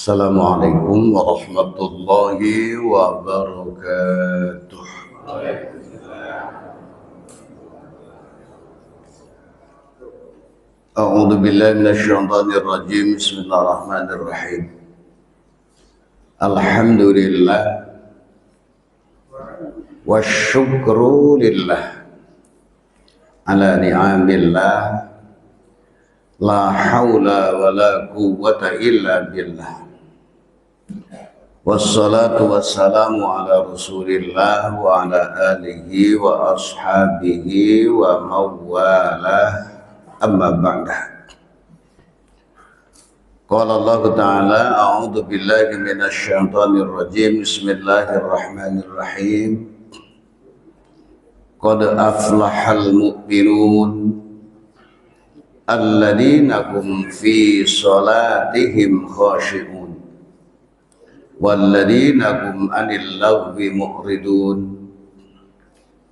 Assalamualaikum warahmatullahi wabarakatuh. A'udzu billahi minasyaitonir rajim. Bismillahirrahmanirrahim. Alhamdulillah wasyukru lillah ala ni'amillah la haula wala quwwata illa billah. Wassalatu wassalamu ala rasulillah wa ala alihi wa ashabihi wa mawalah, amma ba'dah. Qala Allah Ta'ala a'udzu billahi minasy syaithanir rajim. Bismillahirrahmanirrahim. Qad aflahal mu'minun alladzina hum fi salatihim khashi'un walladzina hum 'anil lagwi mu'ridun.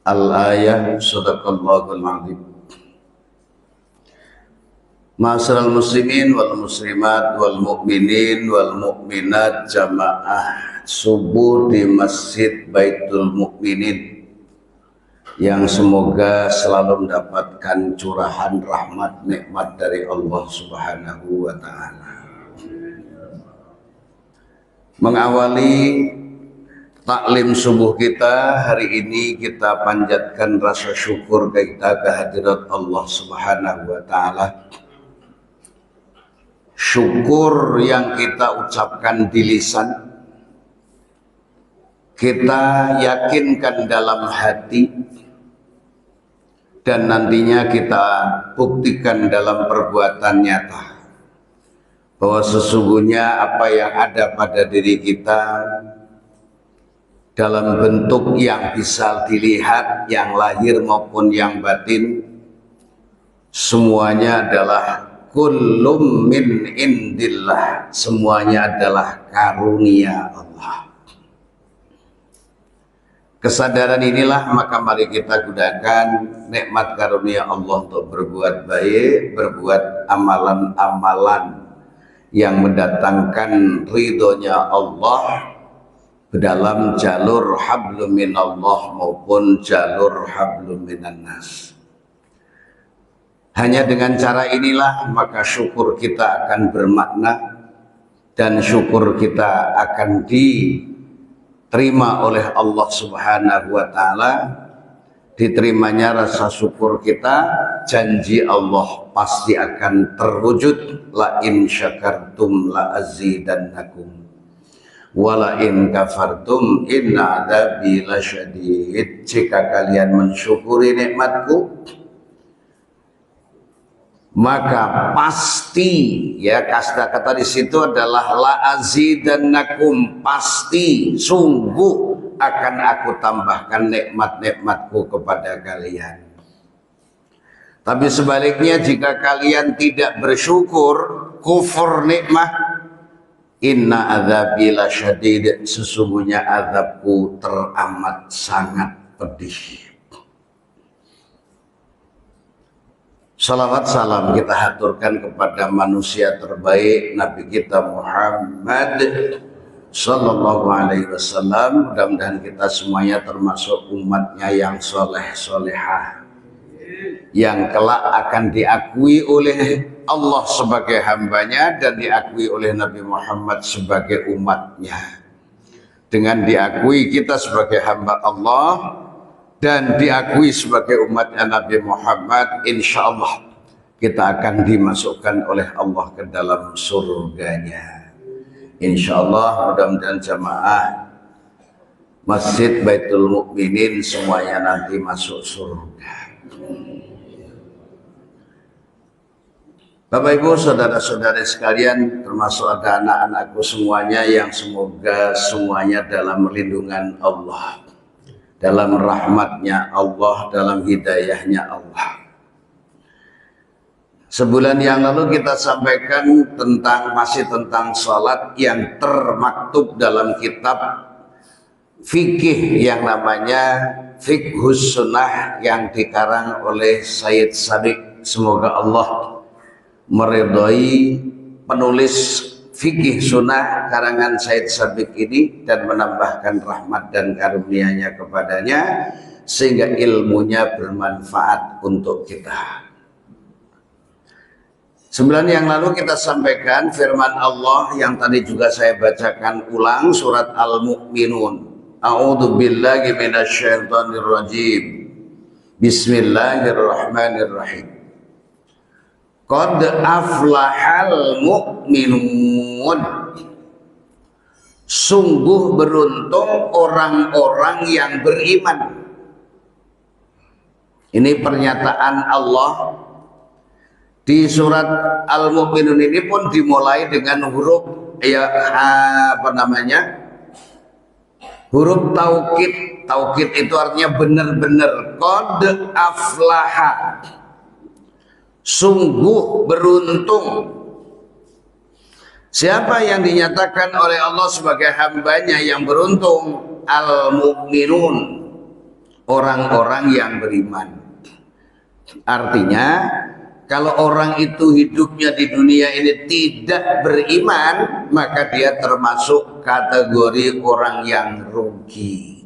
Al-ayah. Shadaqallahul 'azim. Ma'asyiral muslimin wal muslimat wal mu'minin wal mu'minat jamaah subuh di Masjid Baitul Mukminin yang semoga selalu mendapatkan curahan rahmat nikmat dari Allah Subhanahu wa Ta'ala. Mengawali taklim subuh kita hari ini, kita panjatkan rasa syukur kita kehadirat Allah Subhanahu wa Ta'ala. Syukur yang kita ucapkan di lisan, kita yakinkan dalam hati, dan nantinya kita buktikan dalam perbuatan nyata bahwa sesungguhnya apa yang ada pada diri kita dalam bentuk yang bisa dilihat, yang lahir maupun yang batin, semuanya adalah kullum min indillah, semuanya adalah karunia Allah. Kesadaran inilah maka mari kita gunakan nikmat karunia Allah untuk berbuat baik, berbuat amalan-amalan yang mendatangkan ridhonya Allah dalam jalur hablum minallah maupun jalur hablum minannas. Hanya dengan cara inilah maka syukur kita akan bermakna dan syukur kita akan diterima oleh Allah Subhanahu wa Ta'ala. Diterimanya rasa syukur kita, janji Allah pasti akan terwujud. La in syakartum la azidannakum wa la in kafartum inna adzabi lasyadid. Jika kalian mensyukuri nikmatku, maka pasti, ya, kata di situ adalah la azidannakum, pasti, sungguh akan aku tambahkan nikmat-nikmatku kepada kalian. Tapi sebaliknya, jika kalian tidak bersyukur, kufur nikmat, inna adzabi lasyadid, sesungguhnya azabku teramat sangat pedih. Salawat salam kita haturkan kepada manusia terbaik, Nabi kita Muhammad Sallallahu Alaihi Wasallam. Mudah-mudahan kita semuanya termasuk umatnya yang soleh solehah, yang kelak akan diakui oleh Allah sebagai hambanya dan diakui oleh Nabi Muhammad sebagai umatnya. Dengan diakui kita sebagai hamba Allah dan diakui sebagai umatnya Nabi Muhammad, insya Allah kita akan dimasukkan oleh Allah ke dalam surganya. Insya Allah, mudah-mudahan jamaah Masjid Baitul Mukminin semuanya nanti masuk surga. Bapak Ibu, saudara-saudari sekalian, termasuk ada anak-anakku semuanya yang semoga semuanya dalam lindungan Allah, dalam rahmatnya Allah, dalam hidayahnya Allah. Sebulan yang lalu kita sampaikan masih tentang salat yang termaktub dalam kitab fikih yang namanya Fiqhus Sunnah yang dikarang oleh Sayyid Sabiq. Semoga Allah meridhai penulis fikih sunnah karangan Said Sabiq ini dan menambahkan rahmat dan karunia-Nya kepadanya sehingga ilmunya bermanfaat untuk kita. Sebulan yang lalu kita sampaikan firman Allah yang tadi juga saya bacakan ulang, surat Al-Mu'minun. A'udzu billahi minasyaitonir rajim. Bismillahirrahmanirrahim. Qad aflahal mu'minun. Sungguh beruntung orang-orang yang beriman. Ini pernyataan Allah. Di surat Al-Mu'minun ini pun dimulai dengan huruf huruf taukid. Taukid itu artinya benar-benar. Qad aflaha. Sungguh beruntung. Siapa yang dinyatakan oleh Allah sebagai hambanya yang beruntung? Al-Mu'minun, orang-orang yang beriman. Artinya kalau orang itu hidupnya di dunia ini tidak beriman, maka dia termasuk kategori orang yang rugi.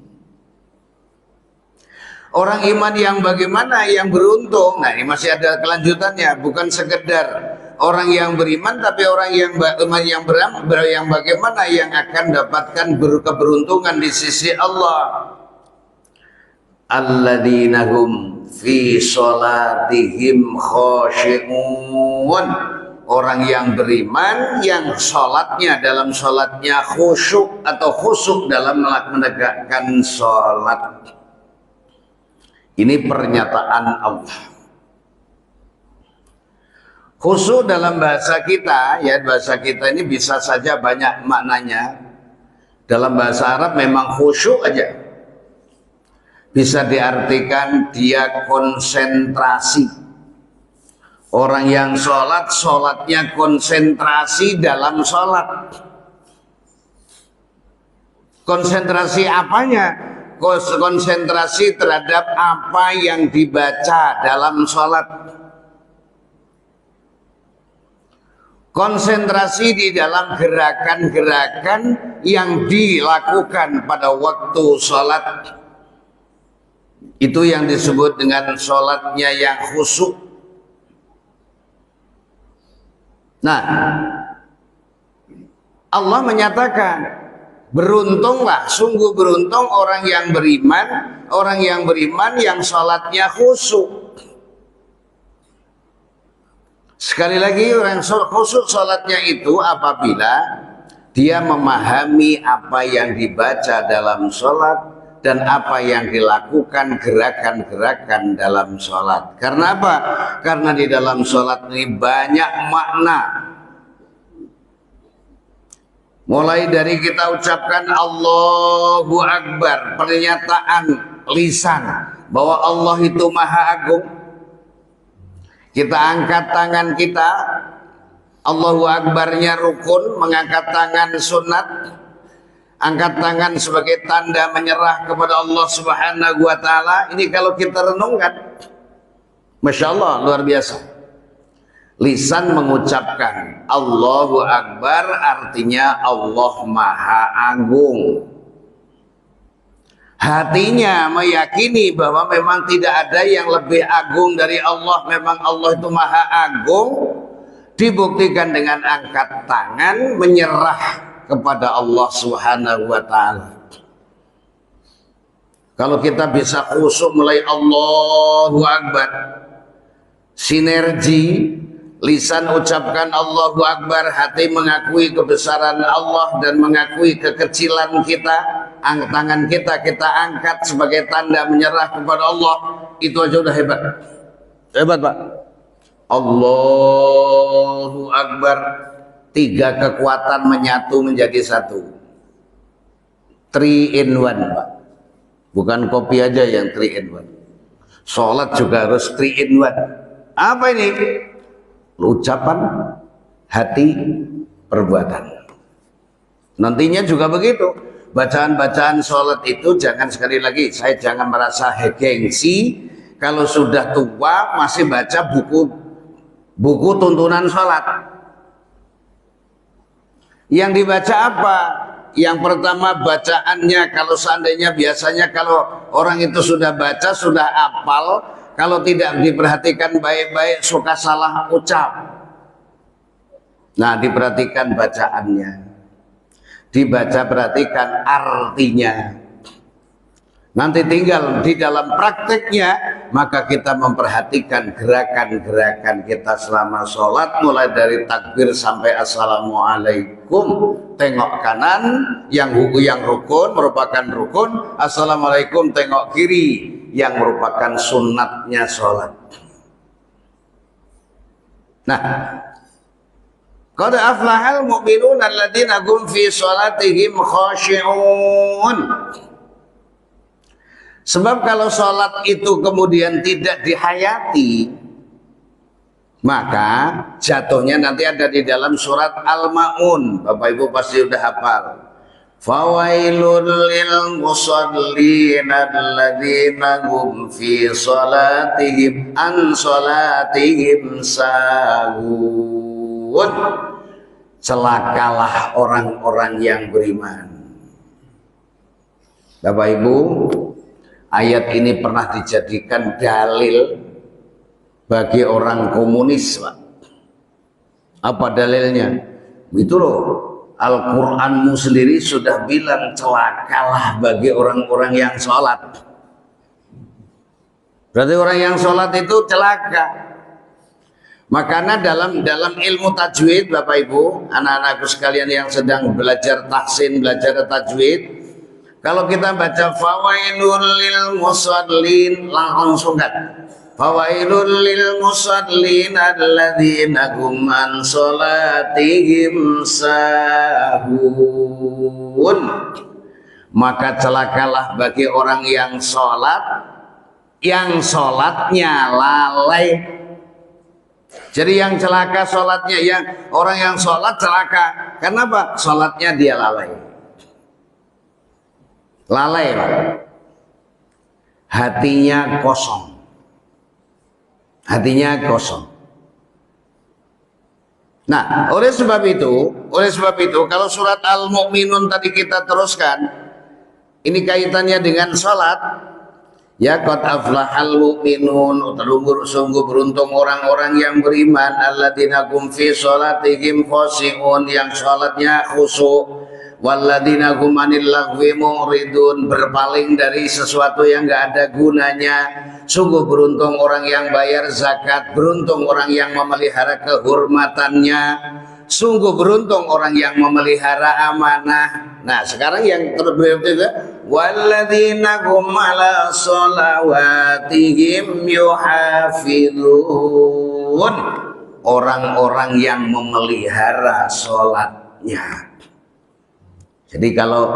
Orang iman yang bagaimana yang beruntung? Nah, ini masih ada kelanjutannya, bukan sekedar orang yang beriman, tapi orang yang bagaimana yang akan dapatkan keberuntungan di sisi Allah. Alladzina hum fi sholatihim khashi'un. Orang yang beriman yang sholatnya dalam sholatnya khusyuk atau khusuk dalam menegakkan sholat. Ini pernyataan Allah. Khusyuk dalam bahasa kita, ya bahasa kita ini bisa saja banyak maknanya. Dalam bahasa Arab memang khusyuk aja. Bisa diartikan dia konsentrasi. Orang yang sholat, sholatnya konsentrasi dalam sholat. Konsentrasi apanya? Konsentrasi terhadap apa yang dibaca dalam sholat. Konsentrasi di dalam gerakan-gerakan yang dilakukan pada waktu sholat. Itu yang disebut dengan sholatnya yang khusyuk. Nah, Allah menyatakan beruntunglah, sungguh beruntung orang yang beriman yang sholatnya khusyuk. Sekali lagi, orang khusyuk sholatnya itu apabila dia memahami apa yang dibaca dalam sholat dan apa yang dilakukan gerakan-gerakan dalam sholat. Karena apa? Karena di dalam sholat ini banyak makna. Mulai dari kita ucapkan Allahu Akbar, pernyataan lisan bahwa Allah itu Maha Agung. Kita angkat tangan kita, Allahu Akbarnya rukun, mengangkat tangan sunat. Angkat tangan sebagai tanda menyerah kepada Allah Subhanahu wa Ta'ala. Ini kalau kita renungkan, Masya Allah, luar biasa. Lisan mengucapkan Allahu Akbar artinya Allah Maha Agung. Hatinya meyakini bahwa memang tidak ada yang lebih agung dari Allah. Memang Allah itu Maha Agung. Dibuktikan dengan angkat tangan menyerah kepada Allah Subhanahu wa Ta'ala. Kalau kita bisa khusyuk mulai Allahu Akbar, sinergi lisan ucapkan Allahu Akbar, hati mengakui kebesaran Allah dan mengakui kekecilan kita, tangan kita angkat sebagai tanda menyerah kepada Allah, itu aja udah hebat. Hebat, Pak. Allahu Akbar, 3 kekuatan menyatu menjadi satu. 3 in 1, Pak. Bukan kopi aja yang 3 in 1. Sholat juga harus 3 in 1. Apa ini? Ucapan, hati, perbuatan. Nantinya juga begitu. Bacaan-bacaan sholat itu jangan, sekali lagi, saya jangan merasa gengsi kalau sudah tua masih baca buku tuntunan sholat. Yang dibaca apa? Yang pertama bacaannya, kalau seandainya biasanya kalau orang itu sudah baca, sudah hafal, kalau tidak diperhatikan baik-baik suka salah ucap. Nah, diperhatikan bacaannya, dibaca perhatikan artinya. Nanti tinggal di dalam prakteknya, maka kita memperhatikan gerakan-gerakan kita selama sholat, mulai dari takbir sampai assalamualaikum, tengok kanan, yang rukun merupakan rukun, assalamualaikum tengok kiri, yang merupakan sunnatnya sholat. Nah, qad aflahal mu'minun alladzina hum fi sholatihim khashi'un. Sebab kalau sholat itu kemudian tidak dihayati, maka jatuhnya nanti ada di dalam surat Al-Ma'un. Bapak Ibu pasti udah hafal. Fawailul lil musallin alladzina hum fi sholatihim an sholatihim sahun. Celakalah orang-orang yang beriman. Bapak Ibu, ayat ini pernah dijadikan dalil bagi orang komunis, Pak. Apa dalilnya? Itu loh, Al-Quranmu sendiri sudah bilang celakalah bagi orang-orang yang sholat. Berarti orang yang sholat itu celaka. Makanya dalam ilmu tajwid, Bapak Ibu, anak-anakku sekalian yang sedang belajar tahsin, belajar tajwid, kalau kita baca fawailul lil musallin, langsung kan fawailul lil musallin alladzina hum an sholatihim sahun. Maka celakalah bagi orang yang sholat, yang sholatnya lalai. Jadi yang celaka sholatnya, yang orang yang sholat celaka. Kenapa? Sholatnya dia lalai. Lalai, Pak. Hatinya kosong. Hatinya kosong. Nah, oleh sebab itu kalau surat Al-Mu'minun tadi kita teruskan, ini kaitannya dengan sholat. Ya, qad aflahal mu'minun, sungguh beruntung orang-orang yang beriman, alladzina hum fi sholatihim khashi'un, yang sholatnya khusyuk, walladzina hum anil lagwi mu'ridun, berpaling dari sesuatu yang enggak ada gunanya. Sungguh beruntung orang yang bayar zakat, beruntung orang yang memelihara kehormatannya, sungguh beruntung orang yang memelihara amanah. Nah, sekarang yang terberat itu walladzina hum ala sholawatihim yuhafizun, orang-orang yang memelihara sholatnya. Jadi kalau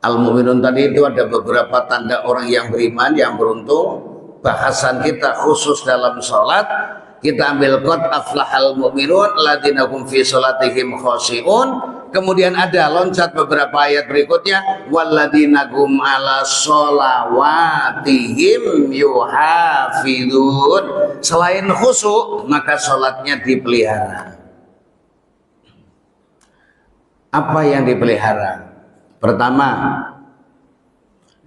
Al-Mu'minun tadi itu ada beberapa tanda orang yang beriman, yang beruntung. Bahasan kita khusus dalam sholat, kita ambil qad aflahal mu'minun alladzina hum fi sholatihim khashi'un. Kemudian ada loncat beberapa ayat berikutnya, walladzina hum ala sholawatihim yuhafizun. Selain khusyuk, maka sholatnya dipelihara. Apa yang dipelihara? Pertama,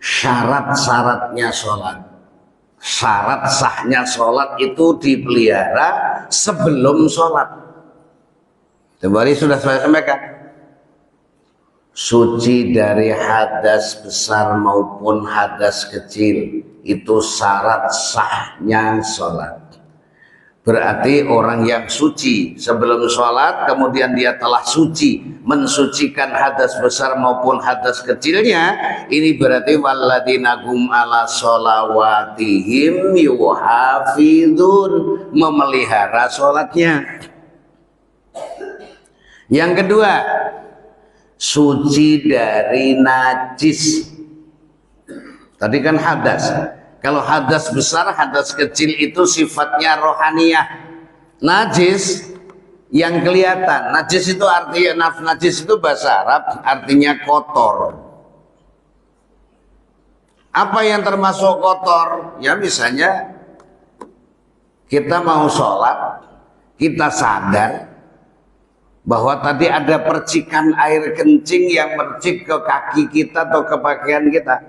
syarat-syaratnya sholat. Syarat sahnya sholat itu dipelihara sebelum sholat. Kembali sudah saya sampaikan, suci dari hadas besar maupun hadas kecil, itu syarat sahnya sholat. Berarti orang yang suci sebelum sholat, kemudian dia telah suci, mensucikan hadas besar maupun hadas kecilnya, ini berarti walladzina hum ala sholawatihim yuhafizun, memelihara sholatnya. Yang kedua, suci dari najis. Tadi kan hadas. Kalau hadas besar, hadas kecil itu sifatnya rohaniyah. Najis yang kelihatan. Najis itu artinya, najis itu bahasa Arab artinya kotor. Apa yang termasuk kotor? Ya misalnya kita mau sholat, kita sadar bahwa tadi ada percikan air kencing yang mercik ke kaki kita atau ke pakaian kita,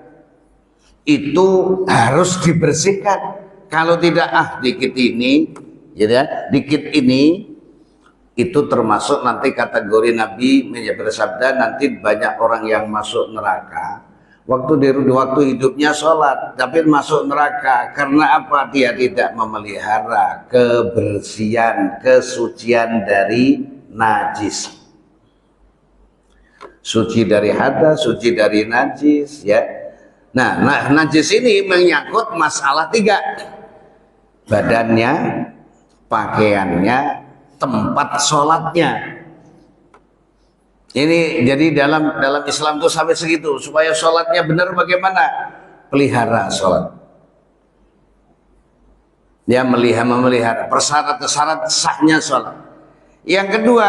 itu harus dibersihkan. Kalau tidak, dikit ini, ya, dikit ini, itu termasuk nanti kategori Nabi bersabda, nanti banyak orang yang masuk neraka waktu hidupnya sholat, tapi masuk neraka karena apa? Dia tidak memelihara kebersihan, kesucian dari najis, suci dari hadas, suci dari najis, ya. Nah, najis ini menyangkut masalah 3: badannya, pakaiannya, tempat sholatnya. Ini jadi dalam Islam tuh sampai segitu. Supaya sholatnya benar bagaimana? Pelihara sholat. Dia memelihara persyarat sahnya sholat. Yang kedua,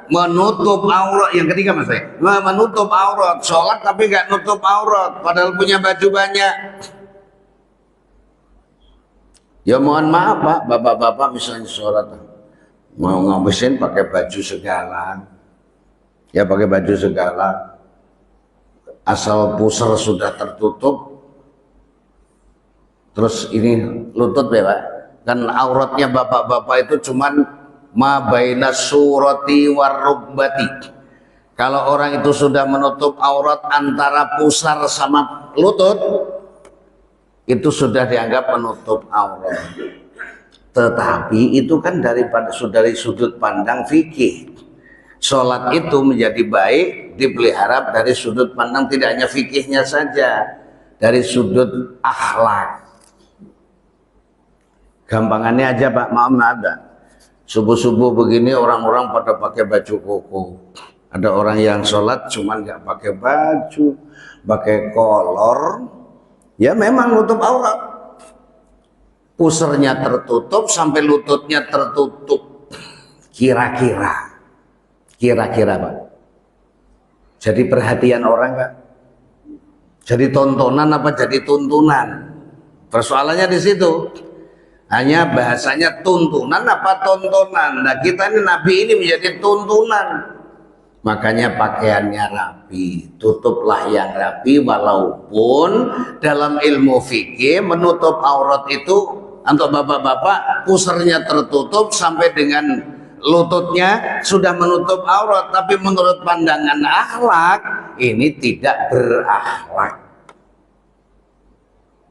menutup aurat. Yang ketiga mas saya, menutup aurat. Sholat tapi nggak nutup aurat, padahal punya baju banyak. Ya mohon maaf Pak, bapak-bapak misalnya sholat mau ngabisin pakai baju segala, ya pakai baju segala, asal pusar sudah tertutup, terus ini lutut ya Pak, kan auratnya bapak-bapak itu cuman ma baina surati warrubbati. Kalau orang itu sudah menutup aurat antara pusar sama lutut, itu sudah dianggap menutup aurat. Tetapi itu kan dari sudut pandang fikih. Sholat itu menjadi baik dipelihara dari sudut pandang tidak hanya fikihnya saja, dari sudut akhlak. Gampangannya aja Pak, maaf ada. Subuh-subuh begini orang-orang pada pakai baju koko. Ada orang yang sholat cuman nggak pakai baju, pakai kolor. Ya memang nutup aurat. Pusernya tertutup sampai lututnya tertutup. Kira-kira Pak. Jadi perhatian orang Pak. Jadi tontonan apa jadi tuntunan? Persoalannya di situ. Hanya bahasanya tuntunan apa tontonan. Nah kita ini Nabi ini menjadi tuntunan. Makanya pakaiannya rapi, tutuplah yang rapi, walaupun dalam ilmu fikih menutup aurat itu untuk bapak-bapak pusernya tertutup sampai dengan lututnya sudah menutup aurat, tapi menurut pandangan akhlak ini tidak berakhlak.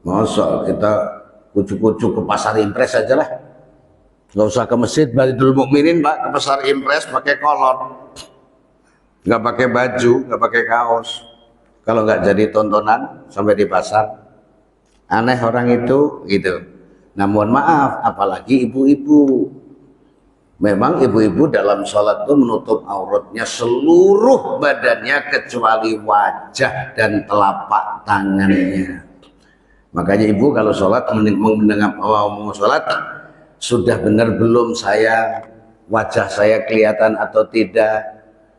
Masa kita kucuk-kucuk ke pasar impres aja lah, nggak usah ke masjid Baitul Mukminin Pak, ke pasar impres pakai kolor, nggak pakai baju, nggak pakai kaos. Kalau nggak jadi tontonan sampai di pasar, aneh orang itu gitu. Nah mohon maaf, apalagi ibu-ibu. Memang ibu-ibu dalam sholat itu menutup auratnya seluruh badannya kecuali wajah dan telapak tangannya. Makanya ibu kalau sholat mendengar mau sholat, sudah benar belum wajah saya kelihatan atau tidak,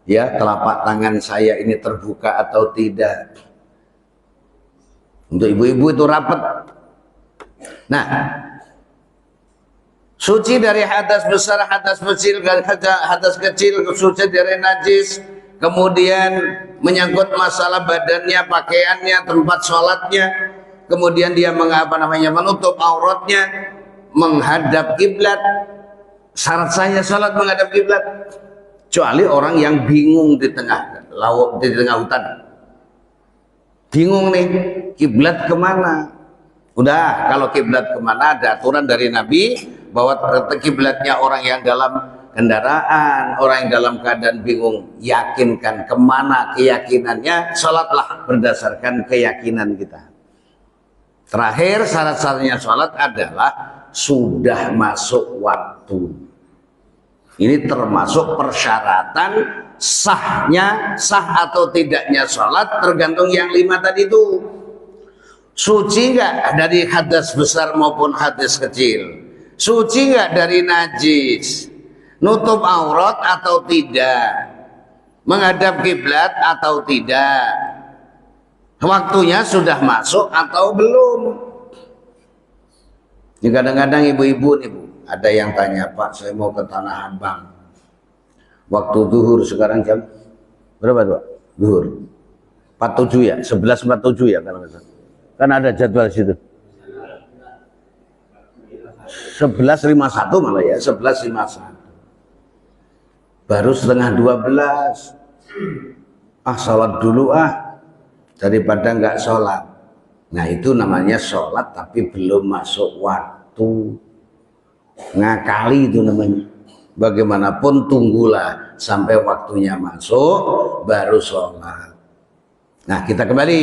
ya telapak tangan saya ini terbuka atau tidak. Untuk ibu-ibu itu rapat. Nah, suci dari hadas besar, hadas kecil, suci dari najis, kemudian menyangkut masalah badannya, pakaiannya, tempat sholatnya, kemudian dia menutup auratnya, menghadap kiblat. Syarat saya sholat menghadap kiblat, kecuali orang yang bingung di tengah hutan, bingung nih kiblat kemana. Udah, kalau kiblat kemana ada aturan dari Nabi bahwa kiblatnya orang yang dalam kendaraan, orang yang dalam keadaan bingung, yakinkan kemana keyakinannya, sholatlah berdasarkan keyakinan kita. Terakhir syarat-syaratnya sholat adalah sudah masuk waktu. Ini termasuk persyaratan sah atau tidaknya sholat tergantung yang 5 tadi itu. Suci nggak dari hadas besar maupun hadas kecil? Suci nggak dari najis? Nutup aurat atau tidak? Menghadap kiblat atau tidak? Waktunya sudah masuk atau belum? Kadang-kadang ibu-ibu nih Bu, ada yang tanya, Pak saya mau ke Tanah Abang, Waktu zuhur sekarang jam berapa tuh? Zuhur 47 ya, 11.47 ya kalau nggak salah. Kan ada jadwal situ. 11.51 malah ya, 11.51. Baru setengah 12. Sholat dulu daripada nggak sholat. Nah itu namanya sholat tapi belum masuk waktu. Ngakali itu namanya. Bagaimanapun tunggulah sampai waktunya masuk baru sholat. Nah kita kembali.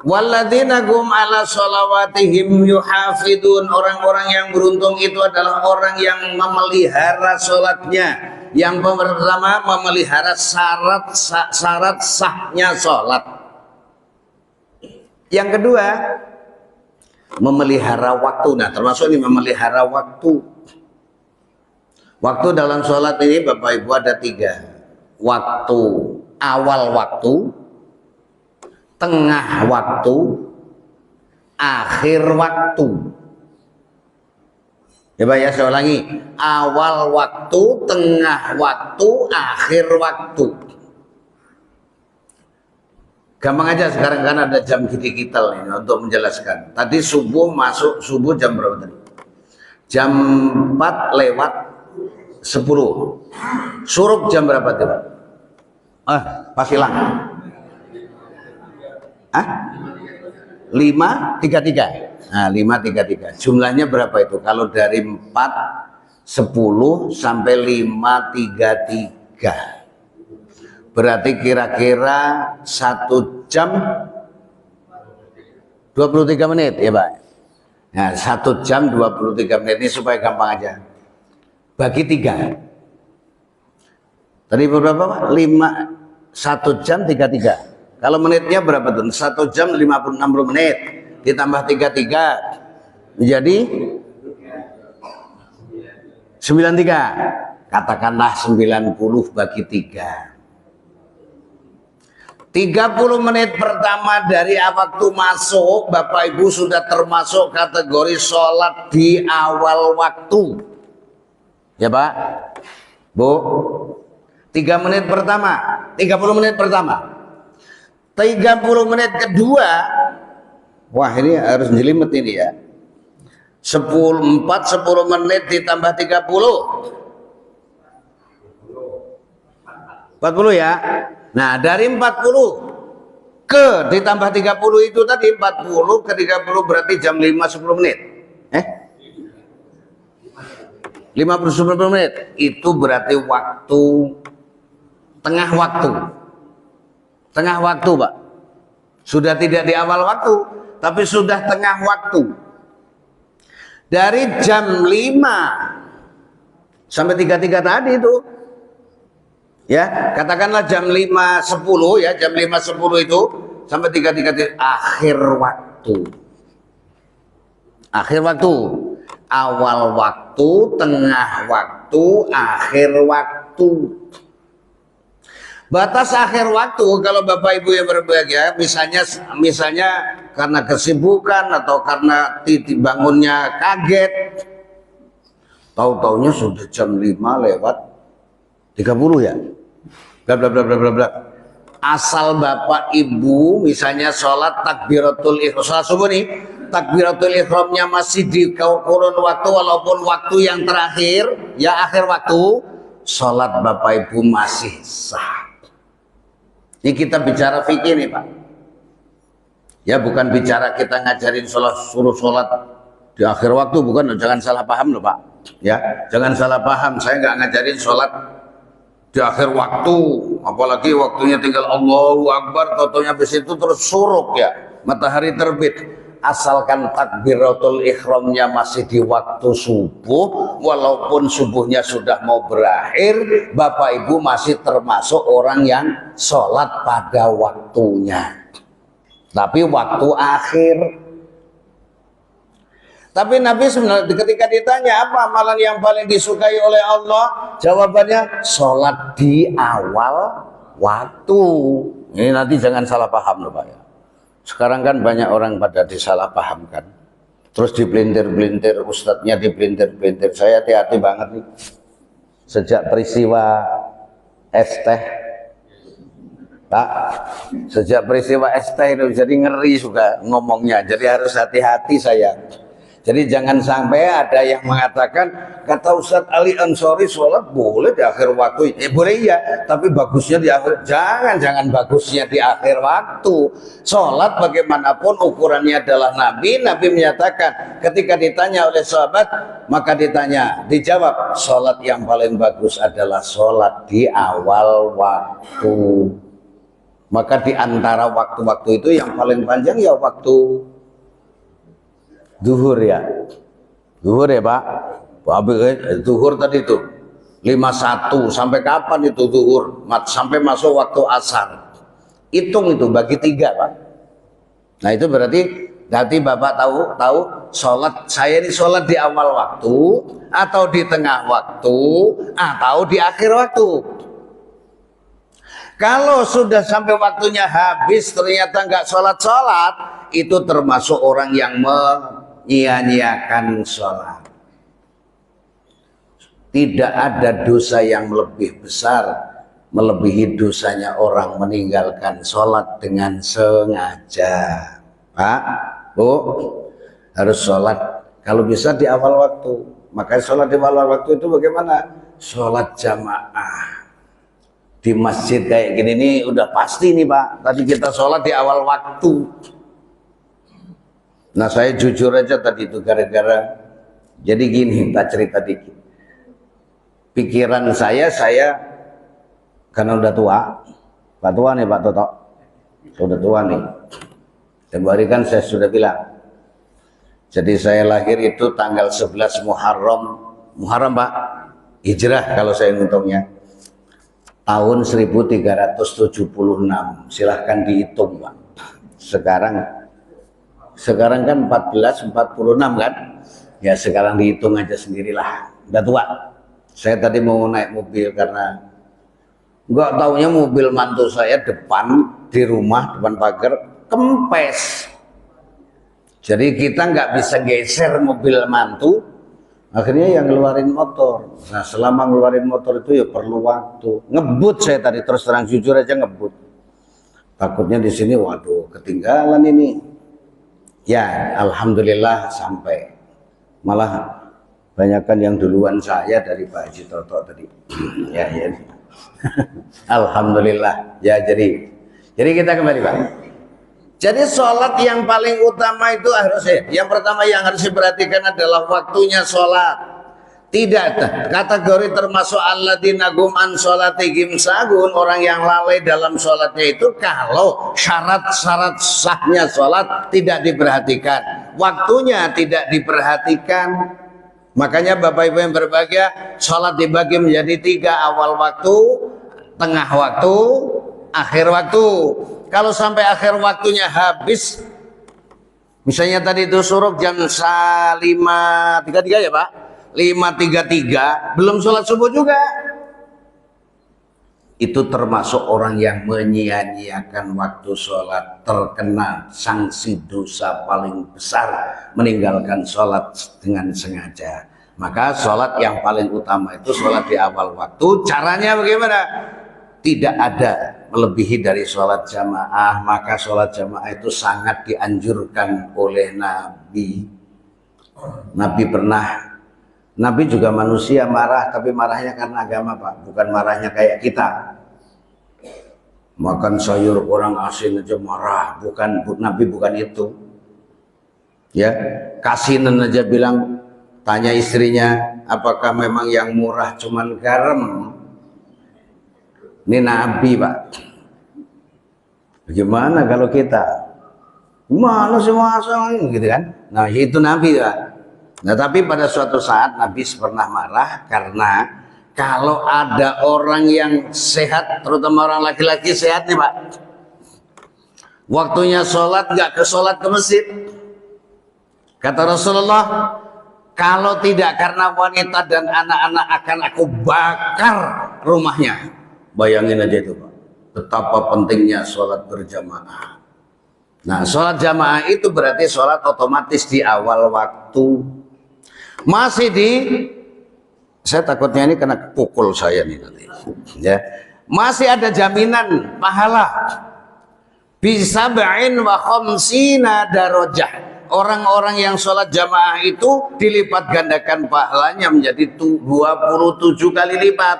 Walladzina hum ala sholawatihim yuhafidun. Orang-orang yang beruntung itu adalah orang yang memelihara sholatnya. Yang pertama memelihara syarat sahnya sholat. Yang kedua memelihara waktu. Nah termasuk ini memelihara waktu. Waktu dalam sholat ini Bapak Ibu ada 3. Waktu awal waktu, tengah waktu, akhir waktu. Ya Pak ya, saya ulangi. Awal waktu, tengah waktu, akhir waktu. Gampang aja sekarang kan ada jam digital ini untuk menjelaskan. Tadi subuh masuk, subuh jam berapa tadi? Jam 4 lewat 10. Syuruk jam berapa tuh? Pas hilang. 5.33. Nah, 5.33. Jumlahnya berapa itu? Kalau dari 4.10 sampai 5.33. Berarti kira-kira 1 jam 23 menit ya Pak. Nah, 1 jam 23 menit ini supaya gampang aja. Bagi 3. Tadi berapa Pak? 1 jam 33. Kalau menitnya berapa tuh? 1 jam 60 menit ditambah 33 menjadi 93. Katakanlah 90 bagi 3. 30 menit pertama dari waktu masuk Bapak Ibu sudah termasuk kategori sholat di awal waktu. Ya Pak, Bu, 3 menit pertama, 30 menit pertama, 30 menit kedua, wah ini harus jelimet ini ya. 10 menit ditambah 30, 40 ya. Nah dari 40 ke ditambah 30 itu tadi 40 ke 30 berarti jam 5 10 menit. 50 menit itu berarti waktu tengah waktu Pak. Sudah tidak di awal waktu tapi sudah tengah waktu. Dari jam 5 sampai 33 tadi itu ya, katakanlah jam 5.10 ya, jam 5.10 itu sampai 33 akhir waktu. Akhir waktu. Awal waktu, tengah waktu, akhir waktu. Batas akhir waktu kalau Bapak Ibu yang berbahagia, misalnya karena kesibukan atau karena titik bangunnya kaget, tahu-taunya sudah jam 5 lewat 30 ya. Bla bla bla bla bla bla. Asal Bapak Ibu misalnya sholat takbiratul ihram, sholat subuh nih, takbiratul ihramnya masih di kurun waktu walaupun waktu yang terakhir ya akhir waktu, sholat Bapak Ibu masih sah. Ini kita bicara fikih nih Pak. Ya bukan bicara kita ngajarin suruh sholat di akhir waktu, bukan, jangan salah paham loh Pak. Ya jangan salah paham, saya nggak ngajarin sholat di akhir waktu, apalagi waktunya tinggal Allahu Akbar, totonya habis itu terus suruk ya, matahari terbit. Asalkan takbiratul ihramnya masih di waktu subuh, walaupun subuhnya sudah mau berakhir, Bapak Ibu masih termasuk orang yang sholat pada waktunya. Tapi waktu akhir. Tapi Nabi sebenarnya ketika ditanya apa amalan yang paling disukai oleh Allah, jawabannya sholat di awal waktu. Ini nanti jangan salah paham loh Pak ya. Sekarang kan banyak orang pada disalah pahamkan. Terus dipelintir-pelintir, ustadznya dipelintir-pelintir. Saya hati-hati banget nih. Sejak peristiwa es teh. Pak, sejak peristiwa es teh itu jadi ngeri juga ngomongnya, jadi harus hati-hati saya. Jadi jangan sampai ada yang mengatakan, kata Ustadz Ali Ansori sholat boleh di akhir waktu. Boleh iya, tapi bagusnya di akhir. Jangan bagusnya di akhir waktu. Sholat bagaimanapun ukurannya adalah Nabi. Nabi menyatakan ketika ditanya oleh sahabat, maka dijawab, sholat yang paling bagus adalah sholat di awal waktu. Maka di antara waktu-waktu itu yang paling panjang ya waktu zuhur ya. Zuhur ya Pak. Zuhur tadi itu 51 sampai kapan itu zuhur? Sampai masuk waktu asar. Hitung itu bagi 3 Pak. Nah itu berarti Bapak tahu sholat saya ini sholat di awal waktu atau di tengah waktu atau di akhir waktu. Kalau sudah sampai waktunya habis ternyata nggak sholat, itu termasuk orang yang menyia-nyiakan sholat. Tidak ada dosa yang lebih besar melebihi dosanya orang meninggalkan sholat dengan sengaja. Pak, Bu, harus sholat kalau bisa di awal waktu. Makanya sholat di awal waktu itu bagaimana? Sholat jamaah. Di masjid kayak gini nih udah pasti nih Pak, tadi kita sholat di awal waktu. Nah saya jujur aja tadi itu gara-gara, jadi gini tak cerita dikit. Pikiran saya karena udah tua, Pak tua nih Pak Toto, sudah tua nih. Dan hari kan saya sudah bilang, jadi saya lahir itu tanggal 11 Muharram Pak, hijrah kalau saya ngitungnya. Tahun 1376, silahkan dihitung Pak. Sekarang kan 1446 kan, ya sekarang dihitung aja sendirilah, udah tua. Saya tadi mau naik mobil karena nggak taunya mobil mantu saya depan di rumah, depan pagar kempes. Jadi kita nggak bisa geser mobil mantu. Akhirnya yang ngeluarin motor. Nah selama ngeluarin motor itu ya perlu waktu. Ngebut saya tadi, terus terang jujur aja ngebut. Takutnya di sini waduh ketinggalan ini. Ya alhamdulillah sampai. Malah banyakkan yang duluan saya dari Pak Haji Toto tadi. Ya. Alhamdulillah. Ya jadi kita kembali Pak. Jadi sholat yang paling utama itu yang pertama yang harus diperhatikan adalah waktunya sholat. Tidak kategori termasuk alladzina hum an sholatihim sahun, orang yang lalai dalam sholatnya itu kalau syarat-syarat sahnya sholat tidak diperhatikan, waktunya tidak diperhatikan. Makanya Bapak Ibu yang berbahagia, sholat dibagi menjadi 3, awal waktu, tengah waktu, akhir waktu. Kalau sampai akhir waktunya habis, misalnya tadi itu suruh jam 5.33 ya Pak, 5.33 belum sholat subuh juga, itu termasuk orang yang menyia-nyiakan waktu sholat, terkena sanksi dosa paling besar meninggalkan sholat dengan sengaja. Maka sholat yang paling utama itu sholat di awal waktu. Caranya bagaimana? Tidak ada melebihi dari sholat jamaah. Maka sholat jamaah itu sangat dianjurkan oleh Nabi. Nabi juga manusia marah, tapi marahnya karena agama Pak, bukan marahnya kayak kita. Makan sayur orang asin aja marah, Nabi bukan itu. Ya, kasinan aja bilang, tanya istrinya, apakah memang yang murah cuman garam? Ini Nabi Pak. Bagaimana kalau kita? Mana semua gitu kan? Nah itu Nabi Pak. Nah tapi pada suatu saat Nabi pernah marah karena kalau ada orang yang sehat, terutama orang laki-laki sehat nih Pak, waktunya sholat nggak ke masjid, kata Rasulullah, kalau tidak karena wanita dan anak-anak akan aku bakar rumahnya. Bayangin aja itu Pak, betapa pentingnya sholat berjamaah. Nah sholat jamaah itu berarti sholat otomatis di awal waktu. Saya takutnya ini kena pukul saya nih nanti. Ya, masih ada jaminan pahala. Bisab'in wa khamsina darajah. Orang-orang yang sholat jamaah itu dilipat gandakan pahalanya menjadi 27 kali lipat.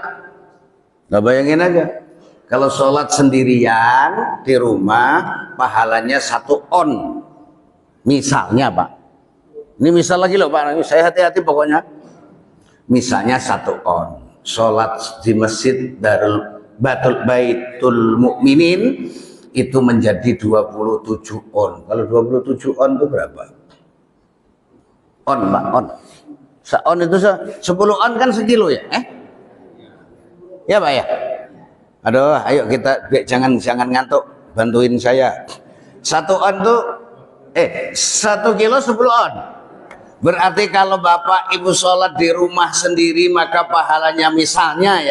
Nah, bayangin aja. Kalau sholat sendirian di rumah pahalanya 1 on. Misalnya Pak. Ini misal lagi loh Pak. Saya hati-hati pokoknya. Misalnya 1 on. Sholat di masjid Baitul Mukminin itu menjadi 27 on. Kalau 27 on itu berapa? On Pak, on. On itu 10 on kan sekilo ya? Ya Pak ya? Aduh, ayo kita jangan ngantuk, bantuin saya. 1 on tuh 1 kilo 10 on. Berarti kalau Bapak Ibu sholat di rumah sendiri maka pahalanya misalnya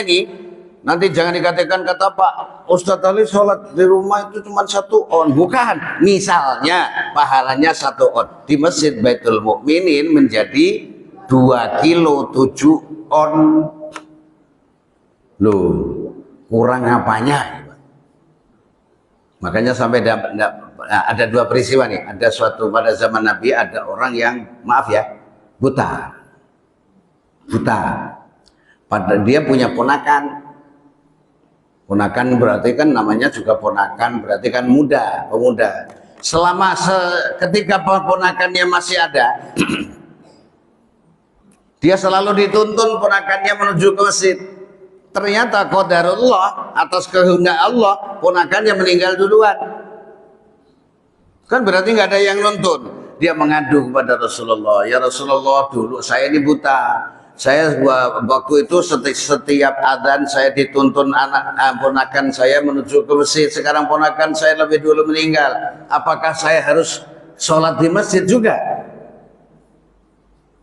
nih, nanti jangan dikatakan kata Pak Ustadz Ali sholat di rumah itu cuma 1 on. Bukan, misalnya pahalanya 1 on. Di masjid Baitul Mukminin menjadi 2 kilo 7 on. Loh, kurang apanya? Makanya sampai ada 2 peristiwa nih. Ada suatu pada zaman Nabi ada orang yang maaf ya, buta. Padahal dia punya ponakan. Ponakan berarti kan namanya juga ponakan, berarti kan pemuda. Ketika ponakannya masih ada, dia selalu dituntun ponakannya menuju ke masjid. Ternyata qadarullah, atas kehendak Allah, ponakannya meninggal duluan. Kan berarti nggak ada yang nuntun. Dia mengadu kepada Rasulullah, ya Rasulullah, dulu saya ini buta. Saya waktu itu setiap adzan saya dituntun ponakan saya menuju ke masjid. Sekarang ponakan saya lebih dulu meninggal. Apakah saya harus sholat di masjid juga?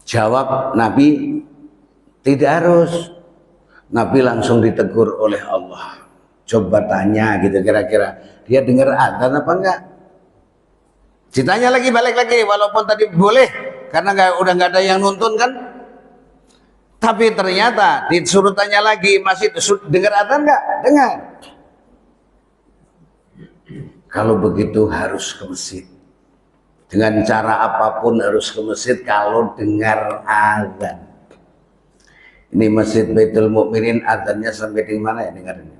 Jawab Nabi, tidak harus. Nabi langsung ditegur oleh Allah. Coba tanya gitu kira-kira dia dengar adzan apa enggak? Ditanya lagi, balik lagi, walaupun tadi boleh karena udah nggak ada yang nuntun kan. Tapi ternyata disuruh tanya lagi, masih dengar adzan enggak? Dengar. Kalau begitu harus ke masjid. Dengan cara apapun harus ke masjid kalau dengar adzan. Ini masjid Baitul Mukminin adzannya sampai di mana ya, dengar ini?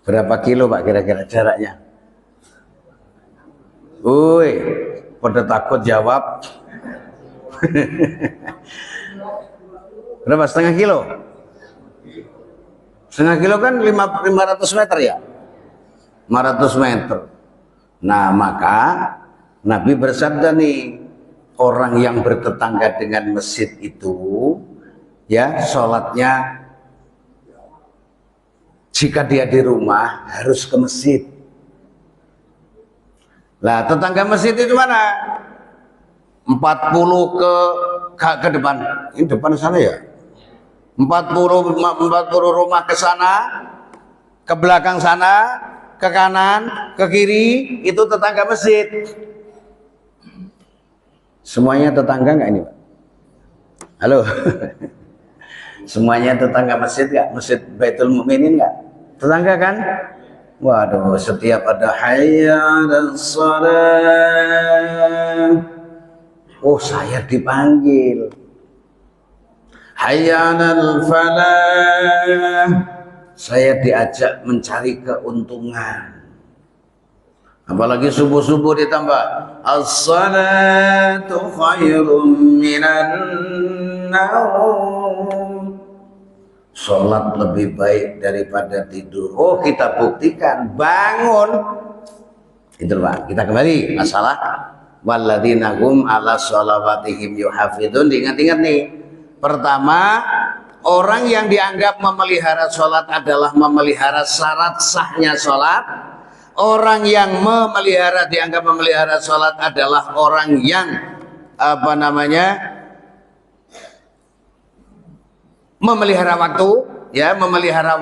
Berapa kilo Pak kira-kira jaraknya? Woi, pada takut jawab. Berapa, setengah kilo? Setengah kilo kan 500 meter ya? 500 meter. Nah maka Nabi bersabda nih, orang yang bertetangga dengan masjid itu ya sholatnya jika dia di rumah harus ke masjid. Lah tetangga masjid itu mana? 40 ke depan. Ini depan sana ya? 40 rumah ke sana, ke belakang sana, ke kanan, ke kiri, itu tetangga masjid. Semuanya tetangga nggak ini Pak? Halo? Semuanya tetangga masjid nggak? Masjid Baitul Mukminin nggak? Tetangga kan? Waduh, setiap ada hayya 'alas shalah, oh saya dipanggil. Hayya 'alal falah, saya diajak mencari keuntungan. Apalagi subuh-subuh ditambah as-salatu khairum minan naum, sholat lebih baik daripada tidur. Oh kita buktikan, bangun. Itu Pak, kita kembali masalah walladzina hum ala sholawatihim yuhafidun. Diingat-ingat nih, pertama orang yang dianggap memelihara sholat adalah memelihara syarat sahnya sholat. Orang yang dianggap memelihara sholat adalah orang yang memelihara waktu, ya, memelihara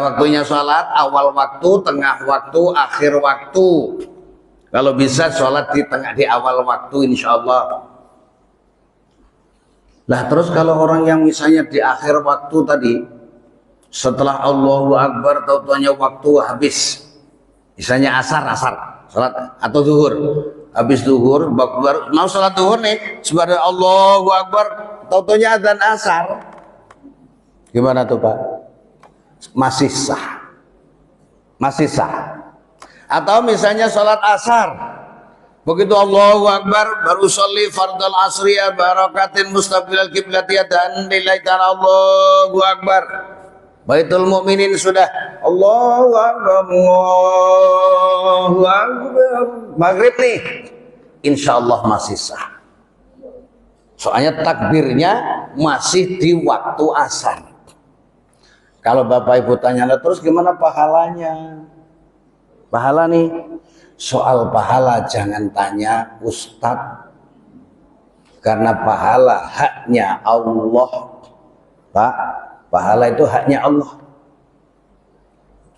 waktunya sholat, awal waktu, tengah waktu, akhir waktu. Kalau bisa sholat di awal waktu, insya Allah. Lah terus kalau orang yang misalnya di akhir waktu tadi, setelah Allahu Akbar tahu-tahunya waktu habis, misalnya asar salat atau zuhur, habis zuhur baru mau salat zuhur nih, sebagai Allahu Akbar tahu-tahunya adzan asar, gimana tuh Pak? Masih sah, masih sah. Atau misalnya salat asar, begitu Allahu Akbar baru sholli fardal asriyah barakatin mustaqbilal qiblatiyah dan nilai ta'ala Allahu Akbar. Baitul Mukminin sudah Allahu Akbar, Allahu Akbar. Maghrib nih, insya Allah masih sah. Soalnya takbirnya masih di waktu asar. Kalau Bapak Ibu tanya, terus gimana pahalanya? Pahala nih, soal pahala jangan tanya Ustadz, karena pahala haknya Allah, Pak. Pahala itu haknya Allah.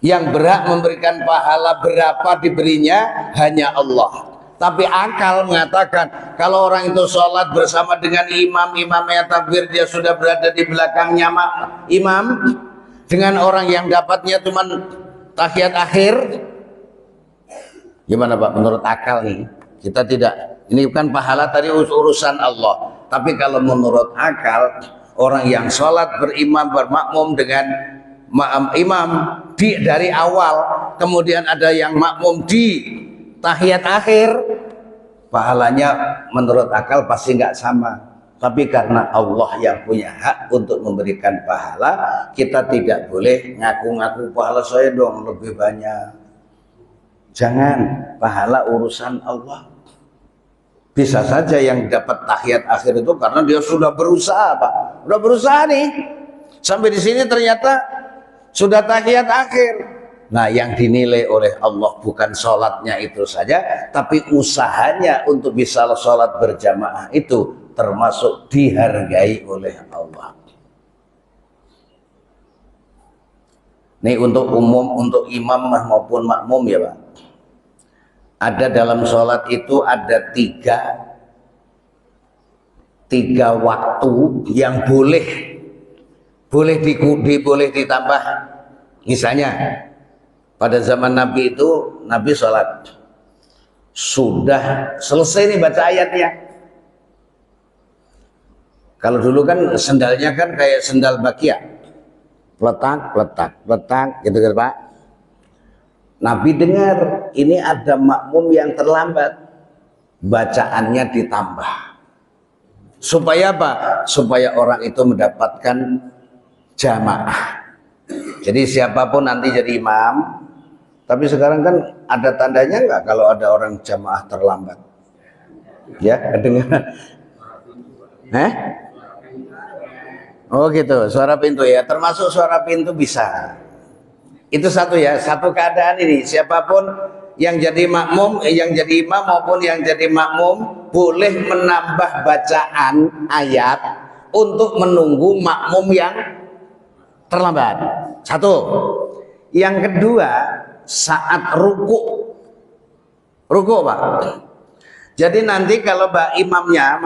Yang berhak memberikan pahala berapa diberinya hanya Allah. Tapi akal mengatakan kalau orang itu sholat bersama dengan imam, imamnya takbir, dia sudah berada di belakangnya imam, dengan orang yang dapatnya cuma tahiyat akhir. Gimana Pak menurut akal nih? Kita tidak, ini bukan pahala tadi urusan Allah. Tapi kalau menurut akal, orang yang sholat berimam bermakmum dengan imam dari awal, kemudian ada yang makmum di tahiyat akhir, pahalanya menurut akal pasti nggak sama. Tapi karena Allah yang punya hak untuk memberikan pahala, kita tidak boleh ngaku-ngaku pahala saya dong lebih banyak. Jangan, pahala urusan Allah. Bisa saja yang dapat tahiyat akhir itu karena dia sudah berusaha, Pak. Udah berusaha nih. Sampai di sini ternyata sudah tahiyat akhir. Nah, yang dinilai oleh Allah bukan sholatnya itu saja, tapi usahanya untuk bisa sholat berjamaah itu termasuk dihargai oleh Allah. Nih untuk umum, untuk imam maupun makmum ya Pak. Ada dalam sholat itu ada tiga waktu yang boleh ditambah. Misalnya pada zaman Nabi itu, Nabi sholat sudah selesai nih baca ayatnya. Kalau dulu kan sendalnya kan kayak sendal bakia, letak gitu kan Pak. Nabi dengar ini ada makmum yang terlambat, bacaannya ditambah. Supaya apa? Supaya orang itu mendapatkan jamaah. Jadi siapapun nanti jadi imam. Tapi sekarang kan ada tandanya nggak kalau ada orang jamaah terlambat? Ya, kedengaran. Oh gitu, suara pintu ya. Termasuk suara pintu bisa. Itu satu ya, satu keadaan ini. Siapapun yang jadi makmum, yang jadi imam maupun yang jadi makmum boleh menambah bacaan ayat untuk menunggu makmum yang terlambat. Satu. Yang kedua, saat ruku Pak. Jadi nanti kalau imamnya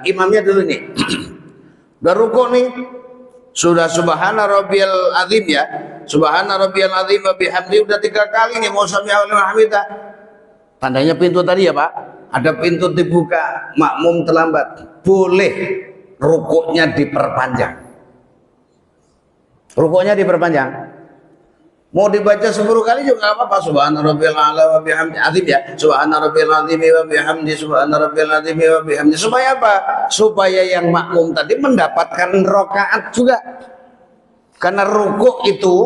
imamnya dulu nih udah ruku nih, sudah subhana rabbiyal azim ya, subhana rabbiyal azim wa bihamdi, udah 3 kali nih mau sami Allahu hamidah. Tandanya pintu tadi ya Pak, ada pintu dibuka, makmum terlambat, boleh rukuknya diperpanjang. Rukuknya diperpanjang. Mau dibaca 10 kali juga nggak apa-apa. Subhana rabbiyal a'la wa bihamdi, azim ya. Subhana rabbiyal azim wa bihamdi, subhana rabbiyal azim wa bihamdi. Supaya apa? Supaya yang makmum tadi mendapatkan rakaat juga. Karena rukuk itu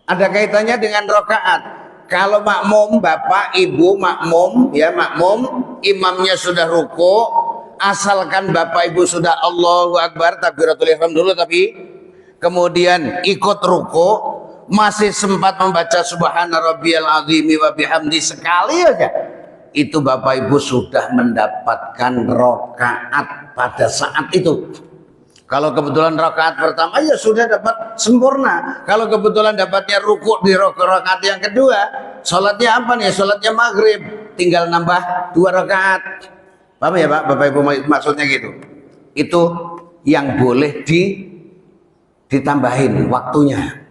ada kaitannya dengan rakaat. Kalau makmum, Bapak, Ibu makmum, ya makmum, imamnya sudah rukuk, asalkan Bapak Ibu sudah Allahu Akbar, takbiratul ihram dulu tapi kemudian ikut ruku, masih sempat membaca subhana rabbiyal azimi wa bihamdi sekali aja, itu Bapak Ibu sudah mendapatkan rakaat pada saat itu. Kalau kebetulan rakaat pertama ya sudah dapat sempurna. Kalau kebetulan dapatnya ruku di rakaat yang kedua, sholatnya apa nih? Sholatnya maghrib, tinggal nambah 2 rakaat. Paham ya Pak, Bapak Ibu, maksudnya gitu. Itu yang boleh ditambahin waktunya.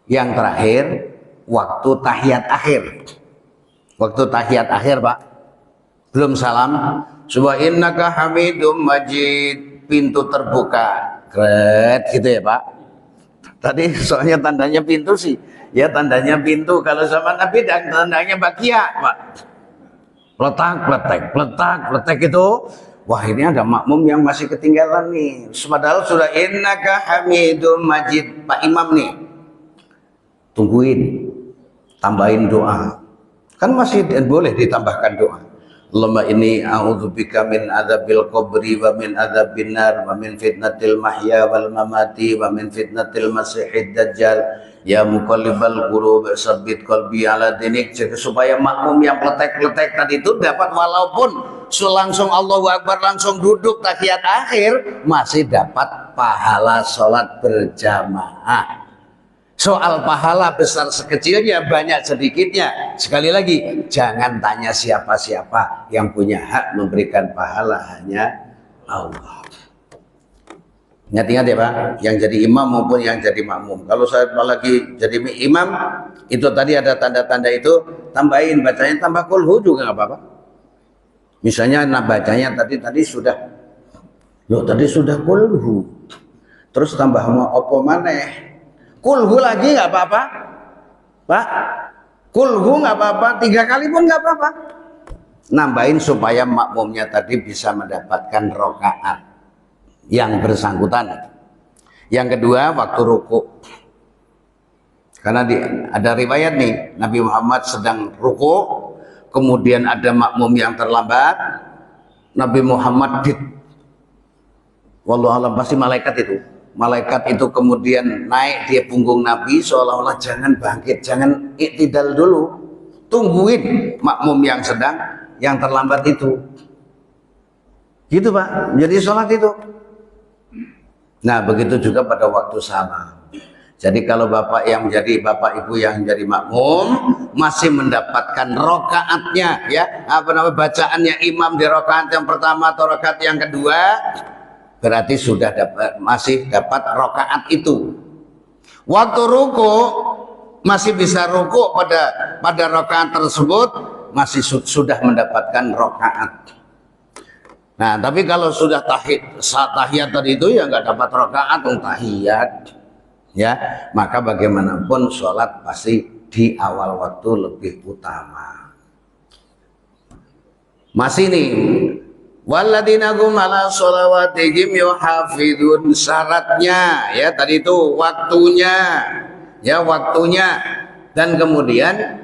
Yang terakhir, waktu tahiyat akhir. Waktu tahiyat akhir Pak, belum salam, subhanaka hamidum majid, pintu terbuka, kret gitu ya Pak. Tadi soalnya tandanya pintu sih, ya tandanya pintu. Kalau sama Nabi dan tandanya bakia Pak. Peletak, peletek, peletak, peletek itu. Wah, ini ada makmum yang masih ketinggalan nih. Padahal sudah innaka hamidum majid, Pak Imam nih. Tungguin, tambahin doa. Kan masih boleh ditambahkan doa. Allahumma inni a'udzubika min adzabil qabri wa min adzabin nar wa min fitnatil mahya wal mamati wa min fitnatil masiihid dajjal ya muqallibal qulub tsabbit qalbi ala dinik, supaya makmum yang pletek-pletek tadi itu dapat, walaupun langsung Allahu Akbar langsung duduk tahiyat akhir, masih dapat pahala sholat berjamaah. Soal pahala besar sekecilnya, banyak sedikitnya, sekali lagi jangan tanya siapa-siapa, yang punya hak memberikan pahala hanya Allah. Ingat-ingat ya Pak, yang jadi imam maupun yang jadi makmum. Kalau saya lagi jadi imam, itu tadi ada tanda-tanda itu, tambahin, bacanya tambah kulhu juga nggak apa-apa. Misalnya bacanya tadi sudah, loh tadi sudah kulhu, terus tambah mau opo maneh, kulhu lagi nggak apa-apa Pak, kulhu nggak apa-apa, 3 kali pun nggak apa-apa. Nambahin supaya makmumnya tadi bisa mendapatkan rokaat yang bersangkutan. Yang kedua, waktu ruku. Karena ada riwayat nih, Nabi Muhammad sedang ruku, kemudian ada makmum yang terlambat, Nabi Muhammad wallahu alam, pasti malaikat itu. Malaikat itu kemudian naik di punggung Nabi, seolah-olah jangan bangkit, jangan iktidal dulu, tungguin makmum yang terlambat itu. Gitu Pak, jadi sholat itu. Nah begitu juga pada waktu salam. Jadi kalau bapak yang menjadi bapak ibu yang menjadi makmum masih mendapatkan rokaatnya, ya bacaannya imam di rokaat yang pertama atau rokaat yang kedua, berarti sudah masih dapat rokaat itu. Waktu ruku masih bisa ruku pada rokaat tersebut, masih sudah mendapatkan rokaat. Nah tapi kalau sudah tahiyat tadi itu ya nggak dapat rokaat, tahiyat ya, maka bagaimanapun sholat pasti di awal waktu lebih utama. Masih nih, walladzina hum ala sholawatihim yuhafidun, syaratnya ya tadi itu waktunya, ya waktunya, dan kemudian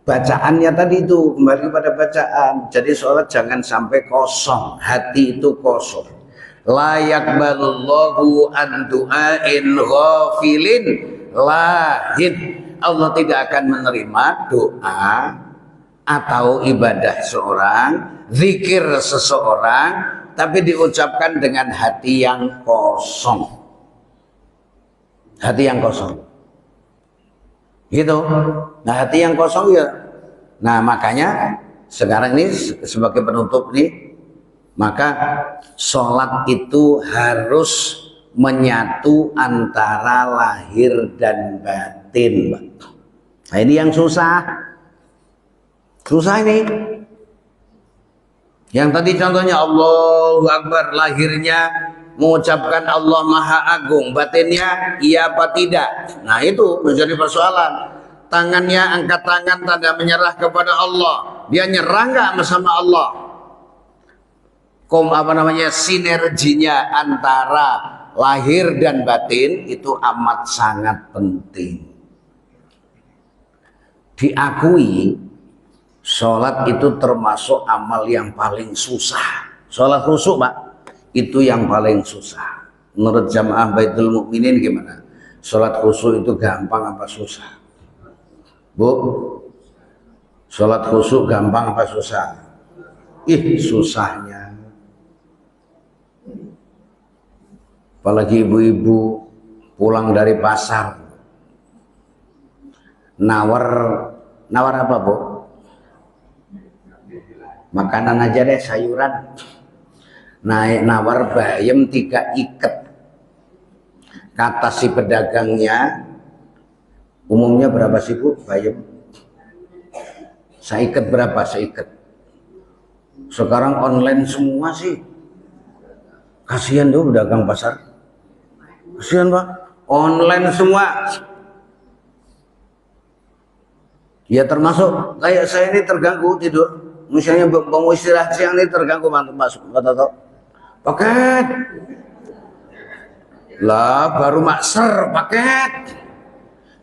bacaannya tadi itu, kembali pada bacaan. Jadi sholat jangan sampai kosong, hati itu kosong. La yaqbalullahu an du'ain ghafilin lahin, Allah tidak akan menerima doa atau ibadah seorang, zikir seseorang, tapi diucapkan dengan hati yang kosong. Hati yang kosong gitu. Nah hati yang kosong ya. Nah makanya sekarang ini sebagai penutup nih, maka sholat itu harus menyatu antara lahir dan batin. Nah ini yang susah ini. Yang tadi contohnya Allahu Akbar, lahirnya mengucapkan Allah Maha Agung, batinnya iya apa tidak. Nah itu menjadi persoalan. Tangannya angkat tangan, tanda menyerah kepada Allah, dia nyerah nggak sama Allah? Sinerginya antara lahir dan batin itu amat sangat penting. Diakui sholat itu termasuk amal yang paling susah. Sholat khusyuk Pak, itu yang paling susah. Menurut jamaah Baitul Mukminin gimana? Sholat khusyuk itu gampang apa susah? Bu, sholat khusyuk gampang apa susah? Susahnya. Apalagi ibu-ibu pulang dari pasar, nawar apa Bu? Makanan aja deh, sayuran. Naik nawar bayam 3 iket. Kata si pedagangnya, umumnya berapa sih Bu bayam? Seiket berapa seiket? Sekarang online semua sih. Kasihan tuh pedagang pasar. Kasihan Pak, online semua. Ya termasuk kayak saya ini terganggu tidur. Misalnya mau istirahat siang ini terganggu masuk Toto. Paket. Lah baru makser paket.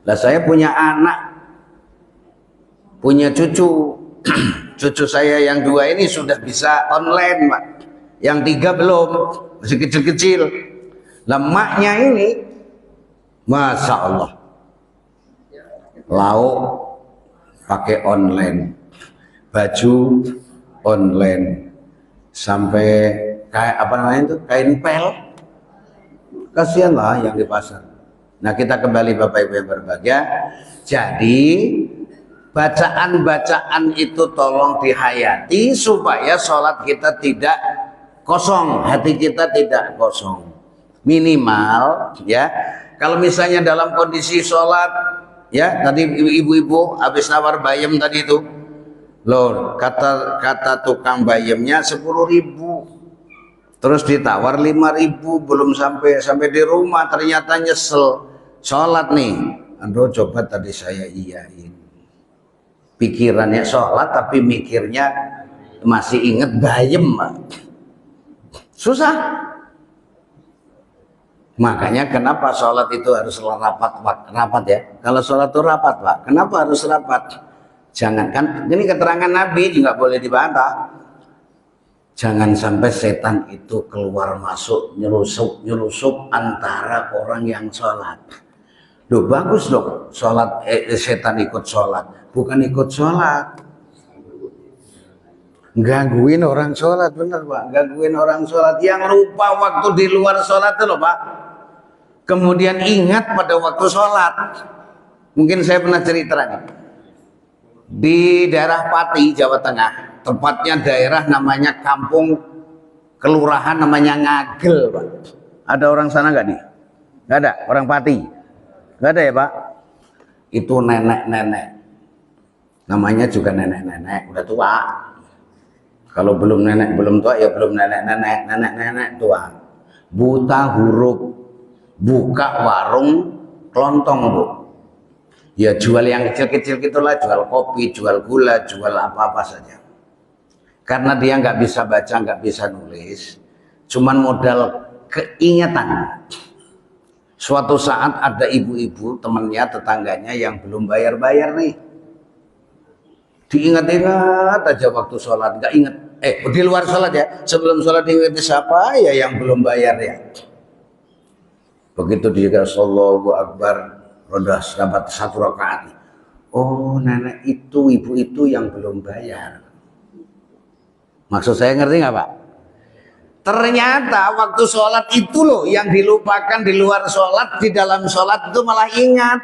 Lah saya punya anak, punya cucu. Cucu saya yang 2 ini sudah bisa online, Pak. Yang 3 belum, masih kecil-kecil. Lemaknya ini, Masya Allah, lauk pakai online, baju online, sampai kayak apa namanya itu, kain pel. Kasihan lah yang di pasar. Nah kita kembali Bapak Ibu yang berbahagia. Jadi bacaan-bacaan itu tolong dihayati supaya sholat kita tidak kosong, hati kita tidak kosong. Minimal ya, kalau misalnya dalam kondisi sholat ya, tadi ibu-ibu habis nawar bayam tadi itu loh, kata tukang bayamnya 10.000, terus ditawar 5.000, belum sampai di rumah ternyata nyesel sholat nih. Aduh coba tadi saya iyain, pikirannya sholat tapi mikirnya masih inget bayam, Pak. Susah. Makanya kenapa sholat itu harus rapat ya. Kalau sholat itu rapat Pak, kenapa harus rapat? Jangan, kan ini keterangan Nabi juga boleh dibantah. Jangan sampai setan itu keluar masuk nyelusup antara orang yang sholat. Loh bagus dong sholat, setan ikut sholat, bukan ikut sholat, gangguin orang sholat. Bener Pak, gangguin orang sholat yang lupa waktu di luar sholat itu loh Pak, kemudian ingat pada waktu sholat. Mungkin saya pernah cerita nih, di daerah Pati, Jawa Tengah, tepatnya daerah namanya kampung, kelurahan namanya Ngagel Pak. Ada orang sana nggak nih? Nggak ada, orang Pati nggak ada ya Pak. Itu nenek-nenek, namanya juga nenek-nenek, udah tua. Kalau belum nenek belum tua ya belum nenek-nenek tua, buta huruf, buka warung kelontong Bu. Ya jual yang kecil-kecil gitulah, jual kopi, jual gula, jual apa-apa saja. Karena dia nggak bisa baca, nggak bisa nulis, cuman modal keingatan. Suatu saat ada ibu-ibu temannya, tetangganya yang belum bayar-bayar nih. Diingat-ingat aja waktu sholat, nggak ingat. Di luar sholat ya, sebelum sholat diingat siapa ya yang belum bayar ya. Begitu dia Allahu Akbar, rodah dapat 1 rakaat. Oh nenek itu, ibu itu yang belum bayar. Maksud saya ngerti nggak Pak? Ternyata waktu sholat itu loh yang dilupakan di luar sholat, di dalam sholat itu malah ingat.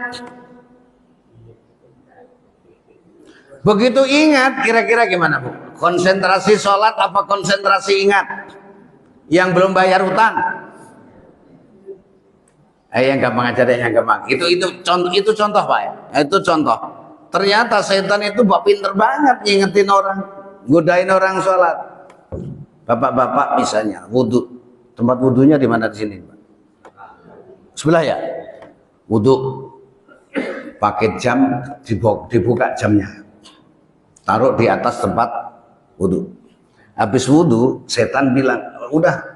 Begitu ingat, kira-kira gimana Bu? Konsentrasi sholat apa konsentrasi ingat? Yang belum bayar utang? Yang gampang aja deh, yang gampang. Itu contoh Pak ya. Itu contoh. Ternyata setan itu pinter banget ngingetin orang, godain orang sholat. Bapak-bapak misalnya wudhu, tempat wudhunya di mana di sini Pak? Sebelah ya. Wudhu, pakai jam, dibuka jamnya, taruh di atas tempat wudhu. Habis wudhu, setan bilang, udah,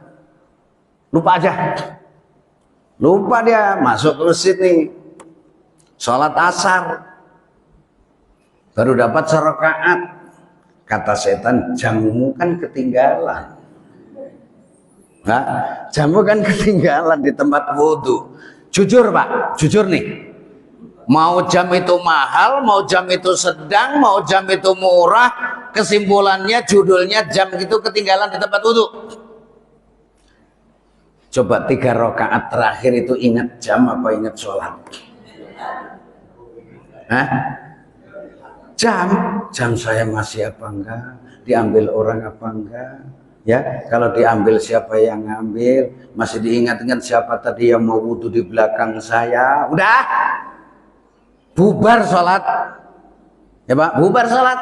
lupa aja. Lupa dia, masuk ke masjid nih, sholat asar, baru dapat 1 rakaat. Kata setan, jamumu kan ketinggalan. Nah, jamu kan ketinggalan di tempat wudhu. Jujur Pak, jujur nih. Mau jam itu mahal, mau jam itu sedang, mau jam itu murah, kesimpulannya judulnya jam itu ketinggalan di tempat wudhu. Coba 3 rakaat terakhir itu ingat jam apa ingat sholat? Hah? jam saya masih apa enggak, diambil orang apa enggak, ya kalau diambil siapa yang ngambil, masih diingat-ingat siapa tadi yang mau wudhu di belakang saya, udah bubar sholat, ya Pak, bubar sholat.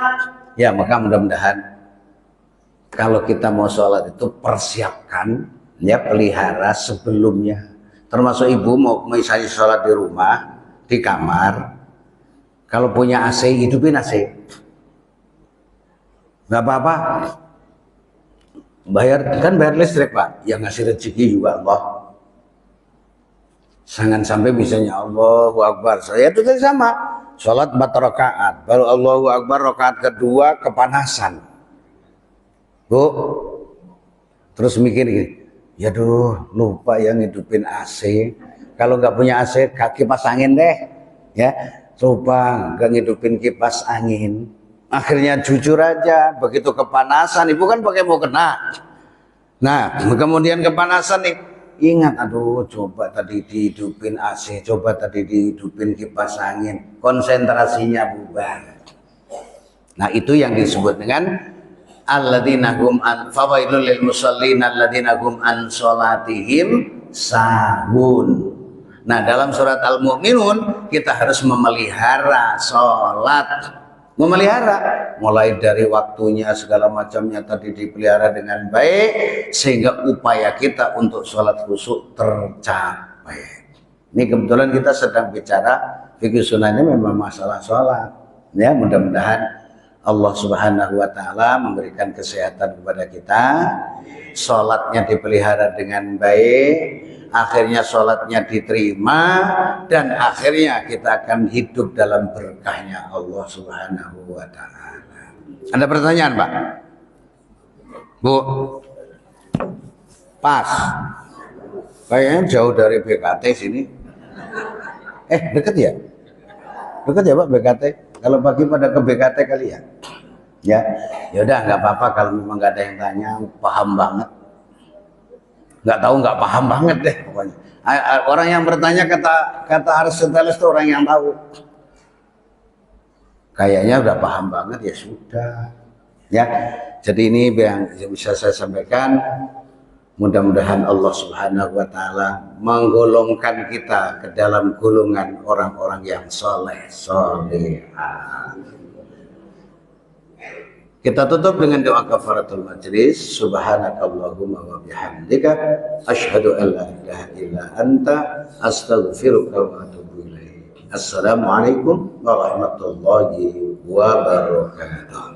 Ya maka mudah-mudahan kalau kita mau sholat itu persiapkan, ya pelihara sebelumnya. Termasuk ibu mau misalnya sholat di rumah, di kamar, kalau punya AC, hidupin AC. Nggak apa-apa. Bayar listrik Pak. Yang ngasih rezeki juga Allah. Jangan sampai misalnya Allahu Akbar. Saya itu tadi sama. Sholat 4 rakaat. Baru Allahu Akbar rakaat kedua kepanasan. Bu. Terus mikir gini. Ya duh, lupa yang hidupin AC. Kalau nggak punya AC, kaki kipas angin deh. Ya. Coba nggak ngidupin kipas angin, akhirnya jujur aja begitu kepanasan, ibu kan pakai mau kena. Nah kemudian kepanasan nih, ingat aduh coba tadi dihidupin AC, coba tadi dihidupin kipas angin, konsentrasinya bubar. Nah itu yang disebut dengan alladzina hum an fawailul lil musallin alladzina hum an sholatihim sahun. Nah dalam surat Al-Mu'minun kita harus memelihara sholat, memelihara mulai dari waktunya segala macamnya tadi dipelihara dengan baik sehingga upaya kita untuk sholat khusyuk tercapai. Ini kebetulan kita sedang bicara fikih sunnahnya memang masalah sholat, ya mudah-mudahan Allah Subhanahu wa Ta'ala memberikan kesehatan kepada kita, sholatnya dipelihara dengan baik, akhirnya sholatnya diterima, dan akhirnya kita akan hidup dalam berkahnya Allah Subhanahu wa Ta'ala. Ada pertanyaan Pak? Bu? Pas? Kayaknya jauh dari BKT sini. Deket ya? Deket ya Pak BKT? Kalau pagi pada ke BKT kali ya? Ya udah nggak apa-apa kalau memang nggak ada yang tanya, paham banget. Nggak tahu nggak paham banget deh pokoknya. Orang yang bertanya kata Aristoteles itu orang yang tahu. Kayaknya udah paham banget ya sudah. Ya, jadi ini yang bisa saya sampaikan. Mudah-mudahan Allah Subhanahu wa Ta'ala menggolongkan kita ke dalam golongan orang-orang yang soleh, solehah. Kita tutup dengan doa kafaratul majlis. Subhanakallahumma wa bihamdika asyhadu an la ilaha illa anta astaghfiruka wa atubu ilaik. Assalamualaikum warahmatullahi wabarakatuh.